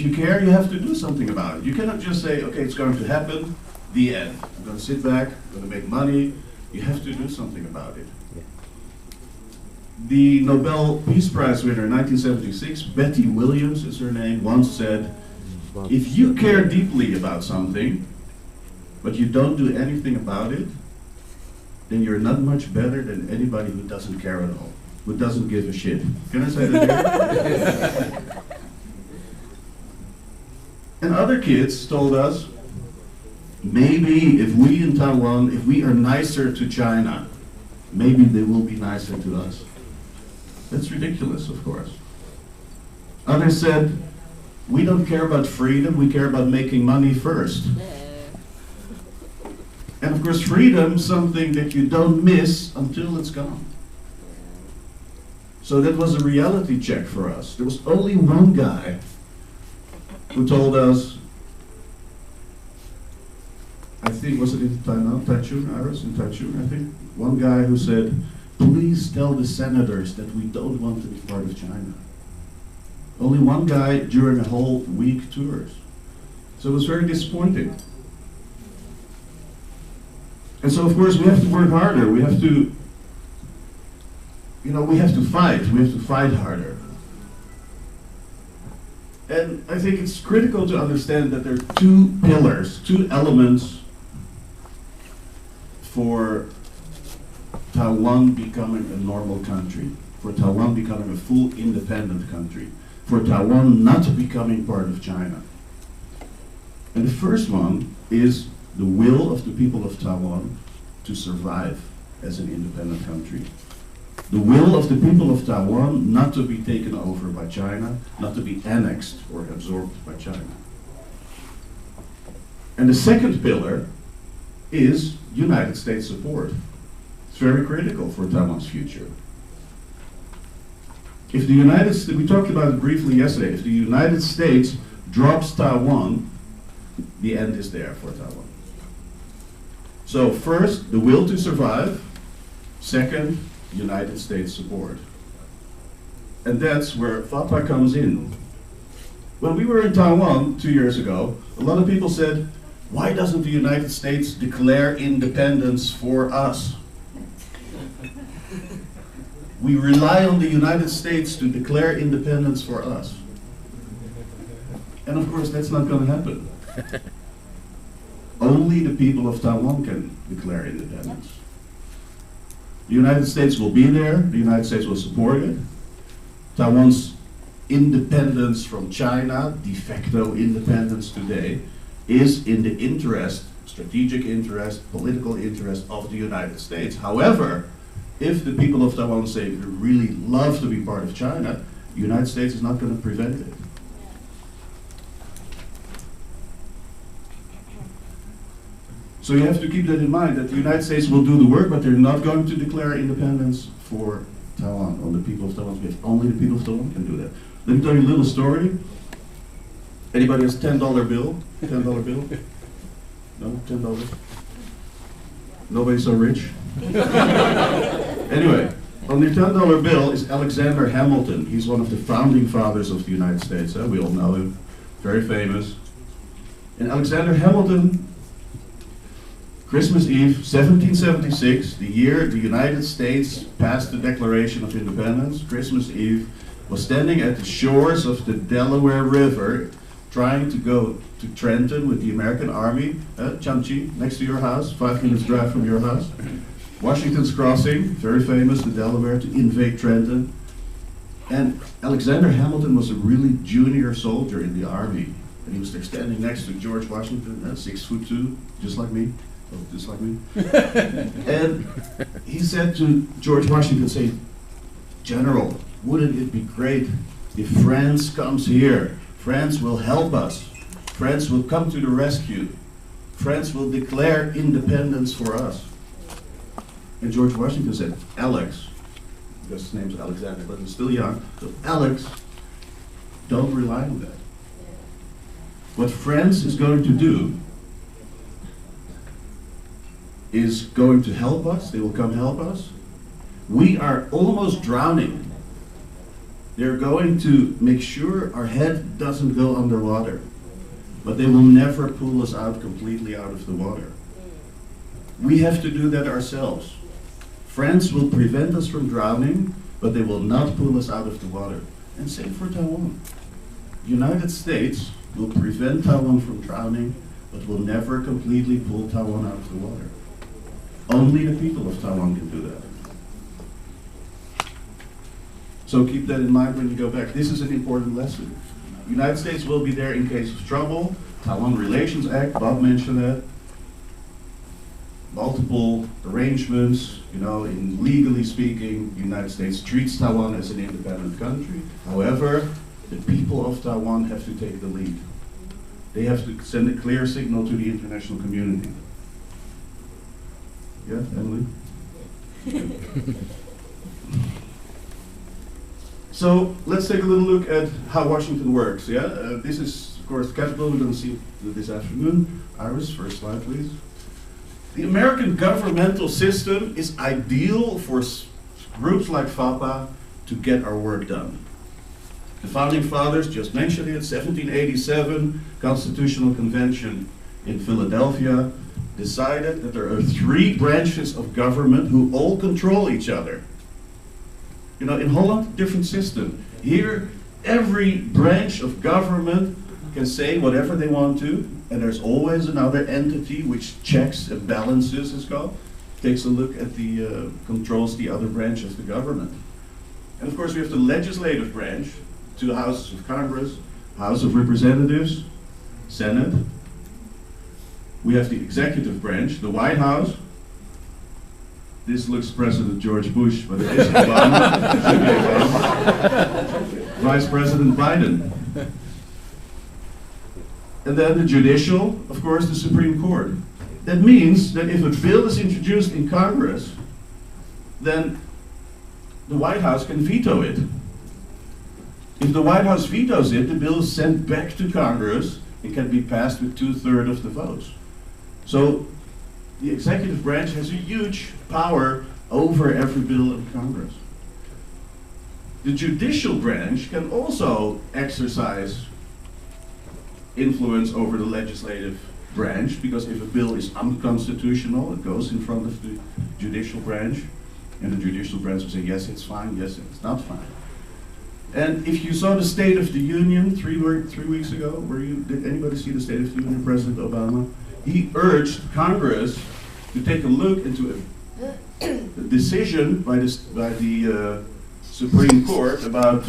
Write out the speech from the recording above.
you care, you have to do something about it. You cannot just say, okay, it's going to happen, the end. I'm going to sit back, I'm going to make money. You have to do something about it. The Nobel Peace Prize winner in 1976, Betty Williams is her name, once said, if you care deeply about something, but you don't do anything about it, then you're not much better than anybody who doesn't care at all, who doesn't give a shit. Can I say that here? And other kids told us, maybe if we in Taiwan, if we are nicer to China, maybe they will be nicer to us. That's ridiculous, of course. Others said, we don't care about freedom, we care about making money first. And of course, freedom is something that you don't miss until it's gone. So that was a reality check for us. There was only one guy who told us, I think, was it in Taichung, Iris, in Taichung, I think? One guy who said, please tell the senators that we don't want to be part of China. Only one guy during a whole week tours. So it was very disappointing. And so of course we have to work harder. We have to, we have to fight. We have to fight harder. And I think it's critical to understand that there are two pillars, two elements for Taiwan becoming a normal country, for Taiwan becoming a full independent country, for Taiwan not becoming part of China. And the first one is the will of the people of Taiwan to survive as an independent country. The will of the people of Taiwan not to be taken over by China, not to be annexed or absorbed by China. And the second pillar is United States support. It's very critical for Taiwan's future. If the United States, we talked about it briefly yesterday, if the United States drops Taiwan, the end is there for Taiwan. So first, the will to survive. Second, United States support. And that's where FAPA comes in. When we were in Taiwan 2 years ago, a lot of people said, why doesn't the United States declare independence for us? We rely on the United States to declare independence for us. And of course, that's not going to happen. Only the people of Taiwan can declare independence. The United States will be there, the United States will support it. Taiwan's independence from China, de facto independence today, is in the interest, strategic interest, political interest of the United States. However, if the people of Taiwan say they really love to be part of China, the United States is not going to prevent it. So you have to keep that in mind, that the United States will do the work, but they're not going to declare independence for Taiwan, on the people of Taiwan. Only the people of Taiwan can do that. Let me tell you a little story. Anybody has $10 bill? $10 bill? No? $10? Nobody's so rich? Anyway, on the $10 bill is Alexander Hamilton. He's one of the founding fathers of the United States. We all know him. Very famous. And Alexander Hamilton, Christmas Eve, 1776, the year the United States passed the Declaration of Independence, Christmas Eve, was standing at the shores of the Delaware River, trying to go to Trenton with the American Army, Chamchi, next to your house, 5 minutes drive from your house. Washington's Crossing, very famous, the Delaware, to invade Trenton. And Alexander Hamilton was a really junior soldier in the Army. And he was there standing next to George Washington, 6'2", just like me. Oh, just like me. And he said to George Washington, say, General, wouldn't it be great if France comes here? France will help us. France will come to the rescue. France will declare independence for us. And George Washington said, Alex, because his name's Alexander, but he's still young, so Alex, don't rely on that. What France is going to do is going to help us. They will come help us. We are almost drowning. They're going to make sure our head doesn't go underwater, but they will never pull us out completely out of the water. We have to do that ourselves. France will prevent us from drowning, but they will not pull us out of the water. And same for Taiwan. The United States will prevent Taiwan from drowning, but will never completely pull Taiwan out of the water. Only the people of Taiwan can do that. So keep that in mind when you go back. This is an important lesson. The United States will be there in case of trouble. Taiwan Relations Act, Bob mentioned that. Multiple arrangements, in legally speaking, the United States treats Taiwan as an independent country. However, the people of Taiwan have to take the lead. They have to send a clear signal to the international community. Yeah, Emily? So let's take a little look at how Washington works. This is, of course, the Capitol. We're going to see it this afternoon. Iris, first slide, please. The American governmental system is ideal for groups like FAPA to get our work done. The Founding Fathers just mentioned it, 1787 Constitutional Convention in Philadelphia decided that there are 3 branches of government who all control each other. In Holland, different system. Here, every branch of government can say whatever they want to, and there's always another entity which checks and balances, it's called, takes a look at the, controls the other branch of the government. And of course we have the legislative branch, 2 houses of Congress, House of Representatives, Senate. We have the executive branch, the White House. This looks President George Bush, but it is Obama. It should be Obama. Vice President Biden. And then the judicial, of course, the Supreme Court. That means that if a bill is introduced in Congress, then the White House can veto it. If the White House vetoes it, the bill is sent back to Congress and can be passed with 2/3 of the votes. So the executive branch has a huge power over every bill in Congress. The judicial branch can also exercise influence over the legislative branch, because if a bill is unconstitutional, it goes in front of the judicial branch, and the judicial branch will say, yes, it's fine, yes, it's not fine. And if you saw the State of the Union 3 weeks ago, did anybody see the State of the Union, President Obama? He urged Congress to take a look into a decision by the Supreme Court about